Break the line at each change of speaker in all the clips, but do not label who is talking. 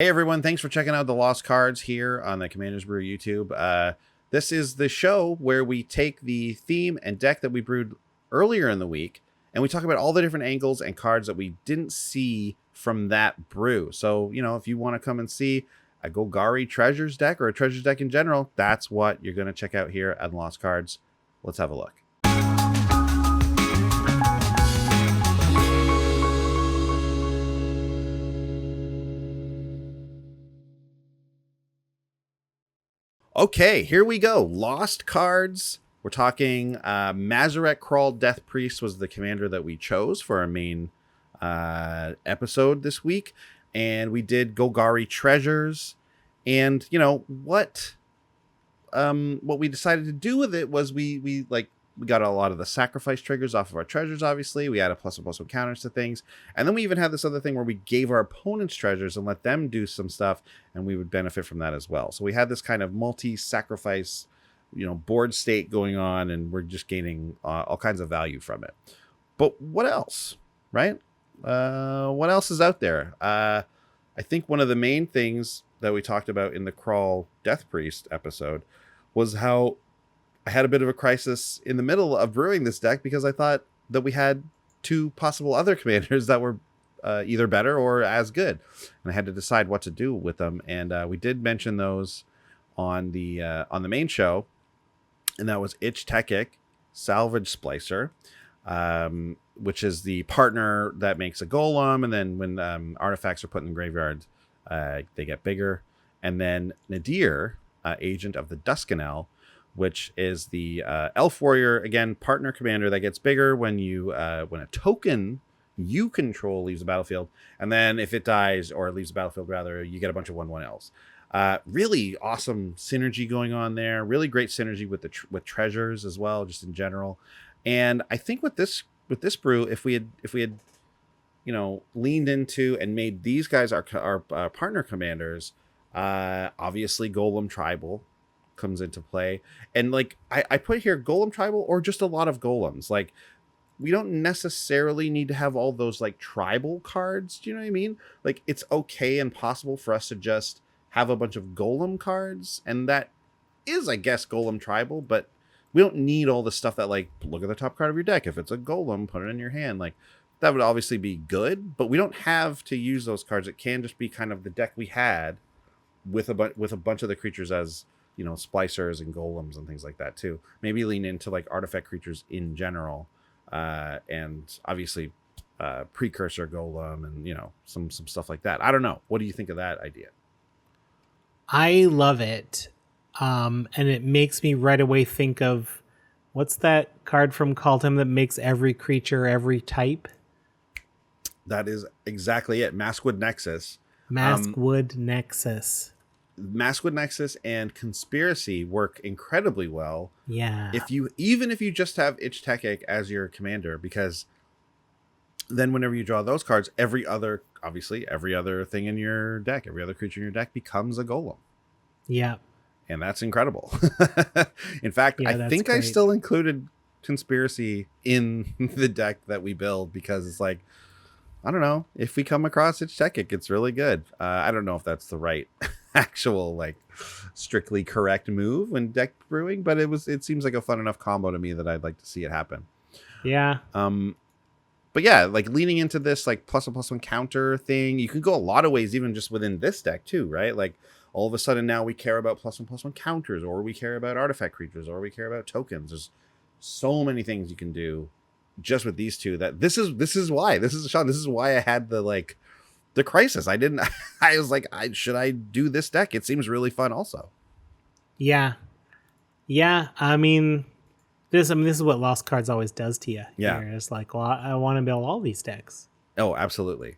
Hey everyone, thanks for checking out the Lost Cards here on the Commander's Brew YouTube. This is the show where we take the theme and deck that we brewed earlier in the week and we talk about all the different angles and cards that we didn't see from that brew. So, if you want to come and see a Golgari Treasures deck or a Treasures deck in general, that's what you're going to check out here at Lost Cards. Let's have a look. Okay, here we go. Lost Cards. We're talking Mazirek Kraul Death Priest was the commander that we chose for our main episode this week. And we did Golgari Treasures. And, what we decided to do with it was we got a lot of the sacrifice triggers off of our treasures, obviously. We added +1/+1 counters to things. And then we even had this other thing where we gave our opponents treasures and let them do some stuff, and we would benefit from that as well. So we had this kind of multi-sacrifice, board state going on, and we're just gaining all kinds of value from it. But what else, right? What else is out there? I think one of the main things that we talked about in the Kraul Death Priest episode was how I had a bit of a crisis in the middle of brewing this deck because I thought that we had two possible other commanders that were either better or as good, and I had to decide what to do with them. And we did mention those on the main show, and that was Ich Tekik, Salvage Splicer, which is the partner that makes a golem, and then when artifacts are put in the graveyard, they get bigger. And then Nadir, Agent of the Duskanel, which is the elf warrior, again, partner commander that gets bigger when when a token you control leaves the battlefield, and then if it dies or leaves the battlefield, rather, you get a bunch of 1/1 elves. Really awesome synergy going on there. Really great synergy with with treasures as well, just in general. And I think with this brew, if we had leaned into and made these guys our partner commanders, obviously Golem Tribal comes into play, and I put here Golem Tribal or just a lot of golems. We don't necessarily need to have all those tribal cards, do you know what I mean? It's okay and possible for us to just have a bunch of golem cards, and that is, I guess, Golem Tribal, but we don't need all the stuff that look at the top card of your deck. If it's a golem, put it in your hand. That would obviously be good, but we don't have to use those cards. It can just be kind of the deck we had with a bunch of the creatures as splicers and golems and things like that too. Maybe lean into artifact creatures in general, and obviously precursor golem and some stuff like that. I don't know. What do you think of that idea?
I love it. And it makes me right away think of what's that card from Caldham that makes every creature every type?
That is exactly it. Maskwood Nexus.
Maskwood Nexus.
Maskwood Nexus and Conspiracy work incredibly well.
Yeah.
If you just have Ich Tekik as your commander, because then whenever you draw those cards, every other thing in your deck, every other creature in your deck becomes a golem.
Yeah.
And that's incredible. In fact,
Yeah,
I think
great.
I still included Conspiracy in the deck that we build because it's I don't know, if we come across Ich Tekik, it's really good. I don't know if that's the right actual strictly correct move when deck brewing, but it seems like a fun enough combo to me that I'd like to see it happen.
Yeah.
But yeah, leaning into this +1/+1 counter thing, you can go a lot of ways even just within this deck too, right? All of a sudden now we care about +1/+1 counters, or we care about artifact creatures, or we care about tokens. There's so many things you can do just with these two. That this is why I had the crisis. I was like, should I do this deck? It seems really fun also.
Yeah. This is what Lost Cards always does to you.
Yeah.
It's I want to build all these decks.
Oh, absolutely.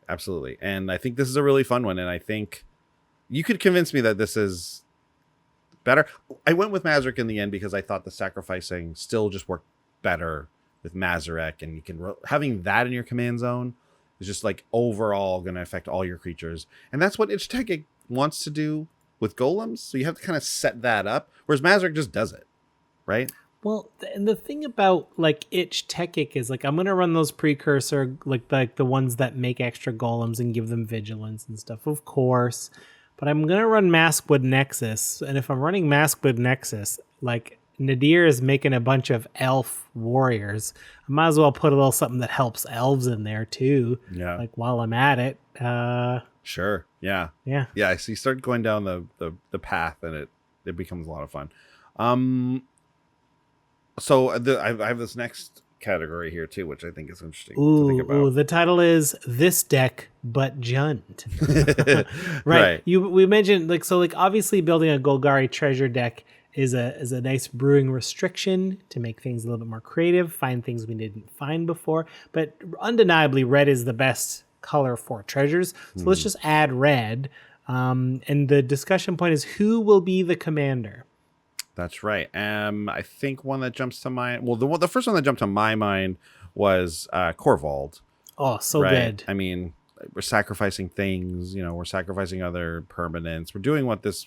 And I think this is a really fun one, and I think you could convince me that this is better. I went with Mazirek in the end because I thought the sacrificing still just worked better with Mazirek, and you can having that in your command zone is just overall going to affect all your creatures, and that's what Ich Tekik wants to do with golems. So you have to kind of set that up, whereas Mazirek just does it, right?
Well, and the thing about like Itch Techic is like I'm gonna run those precursor like the ones that make extra golems and give them vigilance and stuff, of course. But I'm gonna run Maskwood Nexus, and if I'm running Maskwood Nexus, like Nadir is making a bunch of elf warriors, I might as well put a little something that helps elves in there too.
Yeah.
Like while I'm at it.
Sure. Yeah.
Yeah.
Yeah. So you start going down the path, and it becomes a lot of fun. So I have this next category here too, which I think is interesting to think about.
Ooh, the title is This Deck But Jund. Right.
Right.
We mentioned like obviously building a Golgari treasure deck is a nice brewing restriction to make things a little bit more creative, find things we didn't find before. But undeniably, red is the best color for treasures. So let's just add red. And the discussion point is who will be the commander?
That's right. I think one that jumps to mind. Well, the first one that jumped to my mind was Corvald.
Oh, so
right?
good.
I mean, we're sacrificing things. We're sacrificing other permanents. We're doing what this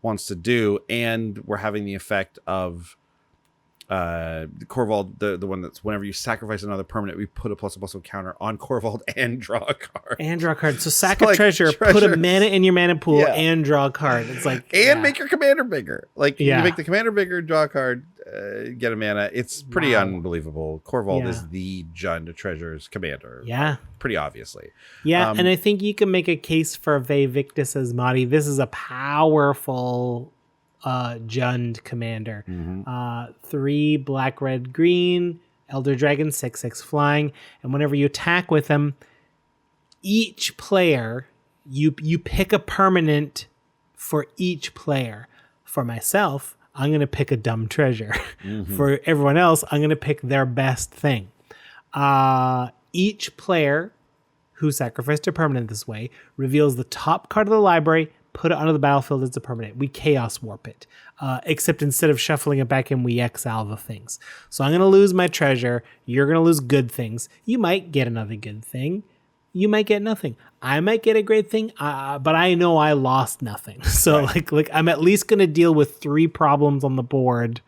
wants to do, and we're having the effect of Corvald, the one that's whenever you sacrifice another permanent, we put a +++ counter on Corvald and draw a card.
So sack a treasure, put a mana in your mana pool, and draw a card. It's like
make your commander bigger. Like you make the commander bigger, draw a card, get a mana. It's pretty unbelievable. Corvald is the Jund Treasures commander.
Yeah.
Pretty obviously.
Yeah, and I think you can make a case for Vevictus Asmati. This is a powerful Jund commander. 3 black, red, green, Elder Dragon, 6/6 flying, and whenever you attack with them, each player you pick a permanent for each player. For myself, I'm gonna pick a dumb treasure. For everyone else, I'm gonna pick their best thing. Each player who sacrificed a permanent this way reveals the top card of the library, put it onto the battlefield as a permanent. We chaos warp it. Except instead of shuffling it back in, we exile the things. So I'm going to lose my treasure. You're going to lose good things. You might get another good thing. You might get nothing. I might get a great thing, but I know I lost nothing. So like I'm at least going to deal with 3 problems on the board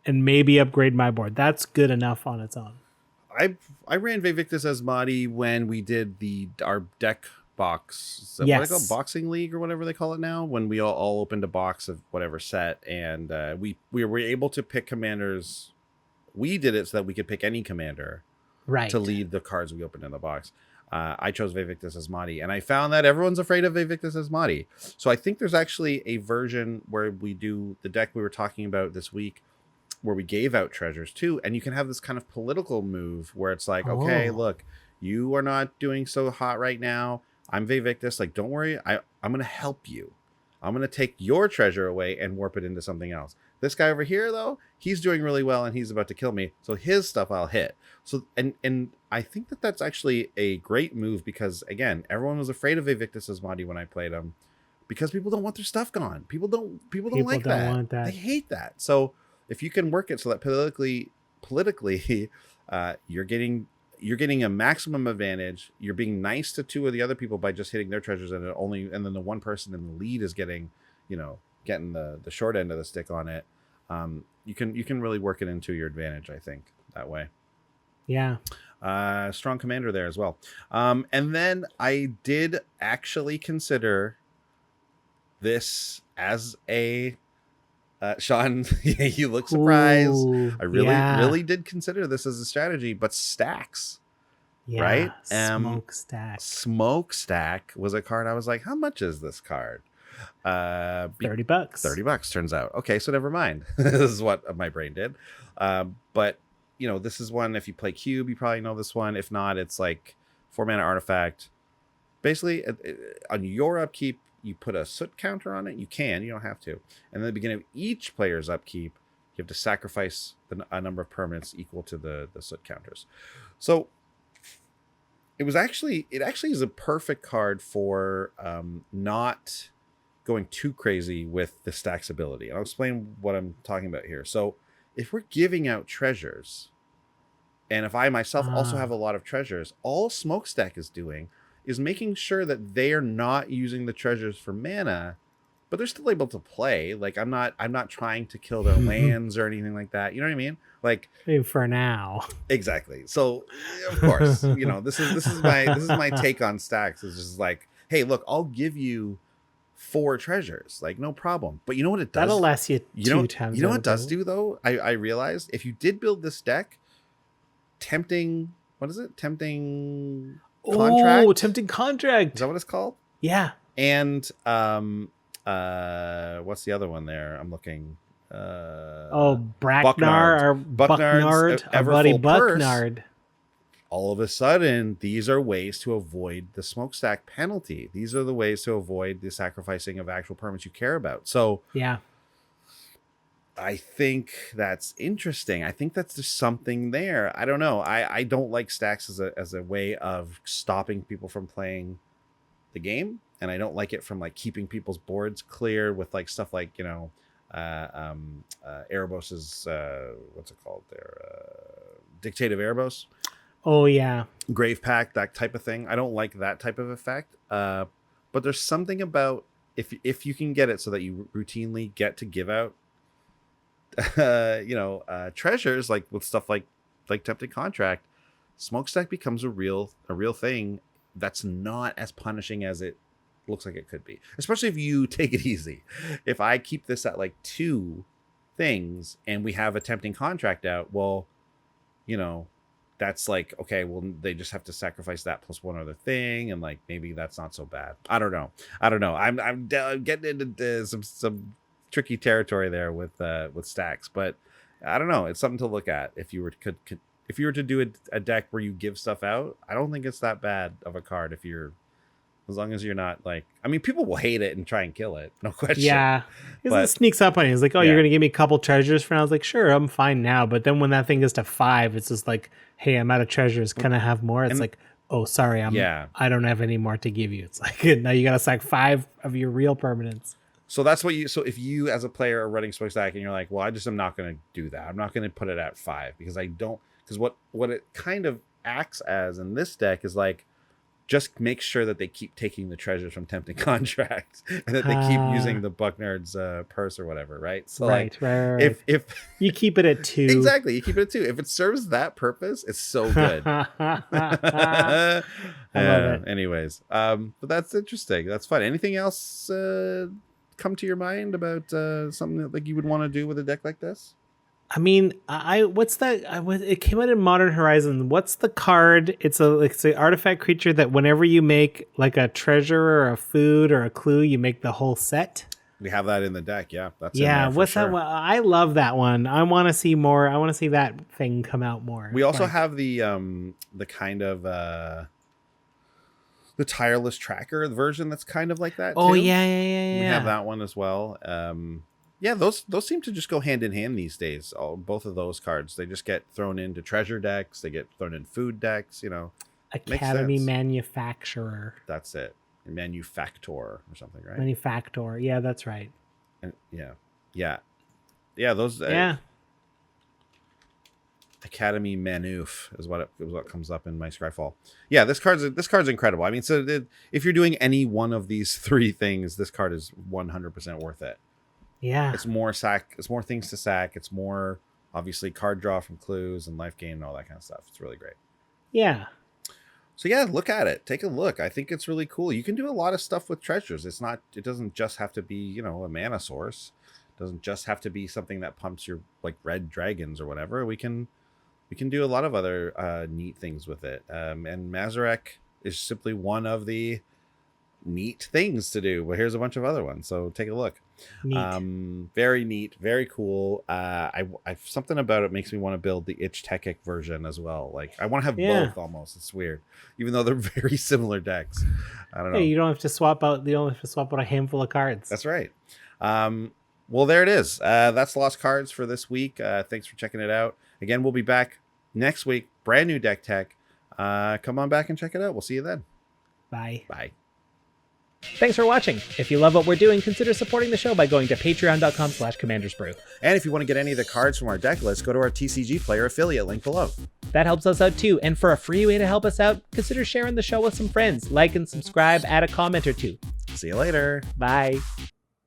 and maybe upgrade my board. That's good enough on its own.
I ran Vevictus Asmati when we did our deck box. What they call boxing league or whatever they call it now. When we all opened a box of whatever set, and we were able to pick commanders. We did it so that we could pick any commander to lead the cards we opened in the box. I chose Vevictus Asmati, and I found that everyone's afraid of Vevictus Asmati. So I think there's actually a version where we do the deck we were talking about this week, where we gave out treasures too, and you can have this kind of political move where it's like, okay, look, you are not doing so hot right now. I'm Vevictus. Like, don't worry. I'm going to help you. I'm going to take your treasure away and warp it into something else. This guy over here, though, he's doing really well and he's about to kill me. So his stuff I'll hit. So, and I think that's actually a great move because, again, everyone was afraid of Vevictus Asmati when I played him because people don't want their stuff gone. People don't like that. Want that. They hate that. So if you can work it so that politically, you're getting a maximum advantage. You're being nice to 2 of the other people by just hitting their treasures, and then the one person in the lead is getting the short end of the stick on it. You can really work it into your advantage, I think, that way.
Yeah.
Strong commander there as well. And then I did actually consider this as a Sean, you look surprised.
Ooh,
I really did consider this as a strategy, but stacks, right? Smokestack was a card. I was like, how much is this card?
$30.
$30 turns out. Okay, so never mind. This is what my brain did. But this is one. If you play Cube, you probably know this one. If not, it's like 4 mana artifact. Basically, on your upkeep, you put a soot counter on it. You don't have to. And at the beginning of each player's upkeep, you have to sacrifice a number of permanents equal to the soot counters. So it actually is a perfect card for not going too crazy with the stacks ability. And I'll explain what I'm talking about here. So if we're giving out treasures, and if I myself also have a lot of treasures, all Smokestack is doing is making sure that they are not using the treasures for mana, but they're still able to play. Like I'm not trying to kill their lands or anything like that. You know what I mean? Like
for now.
Exactly. So of course, this is my take on stacks. Is just like, hey, look, I'll give you 4 treasures, like no problem. But you know what it does?
That'll last you 2 times.
You know what it does do though? I realized if you did build this deck, tempting. What is it? Tempting contract.
Oh, tempting contract.
Is that what it's called?
Yeah.
And what's the other one there? I'm looking.
Bracknar or Bucknard, our buddy Bucknard.
All of a sudden, these are ways to avoid the smokestack penalty. These are the ways to avoid the sacrificing of actual permits you care about. So
yeah,
I think that's interesting. I think that's just something there. I don't know. I don't like stacks as a way of stopping people from playing the game, and I don't like it from like keeping people's boards clear with like stuff like Erebos's what's it called there? Dictative Erebos.
Oh yeah.
Grave Pact, that type of thing. I don't like that type of effect. But there's something about if you can get it so that you routinely get to give out treasures like with stuff like Tempting Contract, smokestack becomes a real thing that's not as punishing as it looks like it could be, especially if you take it easy. If I keep this at like 2 things and we have a Tempting Contract out, well, that's like, okay, well, they just have to sacrifice that plus one other thing, and like maybe that's not so bad. I don't know. I'm getting into some tricky territory there with stacks, but I don't know. It's something to look at if you were to do a deck where you give stuff out. I don't think it's that bad of a card as long as you're not like, I mean, people will hate it and try and kill it, no question.
Yeah, it sneaks up on you. It's like, you're gonna give me a couple treasures for now. I was like, sure, I'm fine now. But then when that thing gets to 5, it's just like, hey, I'm out of treasures. Can I have more? It's like, oh, sorry, I don't have any more to give you. It's like, now you gotta sack 5 of your real permanents.
So that's what so if you as a player are running smokestack and you're like, well, I just am not going to do that. I'm not going to put it at 5 because what it kind of acts as in this deck is like, just make sure that they keep taking the treasures from Tempting Contract and that they keep using the Bucknard's purse or whatever, right? So right. If
you keep it at 2.
Exactly, you keep it at 2. If it serves that purpose, it's so good.
I love it.
Anyways, but that's interesting. That's fun. Anything else come to your mind about something that like you would want to do with a deck like this?
I mean, what's that? It came out in Modern Horizon. What's the card? It's an artifact creature that whenever you make like a treasure or a food or a clue, you make the whole set.
We have that in the deck. Yeah, that's
what's that one? I love that one. I want to see more. I want to see that thing come out more.
We also have the kind of the tireless tracker version that's kind of like that.
Oh
too.
Yeah.
We have that one as well. Yeah, those seem to just go hand in hand these days. Both of those cards, they just get thrown into treasure decks. They get thrown in food decks.
Academy Manufacturer.
That's it. Manufactor or something, right?
Manufactor. Yeah, that's right.
And yeah. Those. Academy Manuf is what comes up in my Scryfall. Yeah, this card's incredible. I mean, so if you're doing any one of these 3 things, this card is 100% worth it.
Yeah,
it's more things to sack. It's more obviously card draw from clues and life gain and all that kind of stuff. It's really great.
Yeah.
So yeah, look at it. Take a look. I think it's really cool. You can do a lot of stuff with treasures. It doesn't just have to be, a mana source. It doesn't just have to be something that pumps your like red dragons or whatever. We can do a lot of other neat things with it. And Mazirek is simply one of the neat things to do. But here's a bunch of other ones. So take a look.
Neat.
Very neat, very cool. I something about it makes me want to build the Ich-Tekik version as well. Like I want to have both almost. It's weird, even though they're very similar decks. I don't know.
You don't have to swap out. You don't have to swap out a handful of cards.
That's right. Well, there it is. That's Lost Cards for this week. Thanks for checking it out. Again, we'll be back next week. Brand new deck tech. Come on back and check it out. We'll see you then.
Bye.
Bye.
Thanks for watching. If you love what we're doing, consider supporting the show by going to patreon.com/commandersbrew.
And if you want to get any of the cards from our deck list, go to our TCG Player affiliate link below.
That helps us out too. And for a free way to help us out, consider sharing the show with some friends. Like and subscribe, add a comment or 2.
See you later.
Bye.